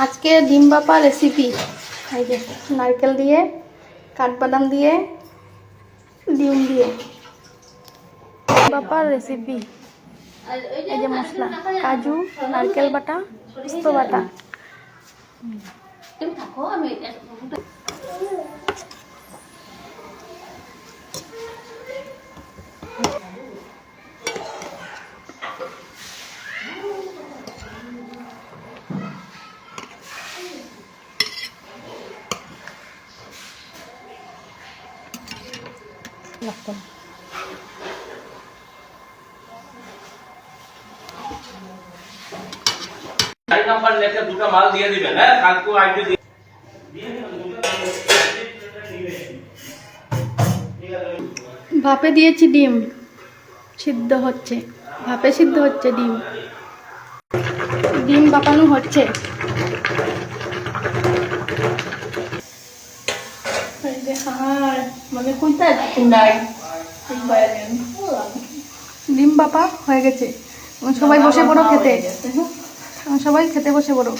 আজকে ডিম বাপা রেসিপি, এই যে নারকেল দিয়ে, কাঠবাদাম দিয়ে, ডিম দিয়ে বাপার রেসিপি। এই যে মশলা, কাজু, নারকেল বাটা, পোস্ত বাটা। नंबर लेके दूटा माल दिए दिबेन হ্যাঁ কালকে আইডি দিয়ে ভাপে দিয়েছি ডিম, সিদ্ধ হচ্ছে, ভাপে সিদ্ধ হচ্ছে ডিম, ডিম বাপানো হচ্ছে। ডিম বাপা হয়ে গেছে, সবাই বসে পড়ো খেতে, সবাই খেতে বসে পড়ো।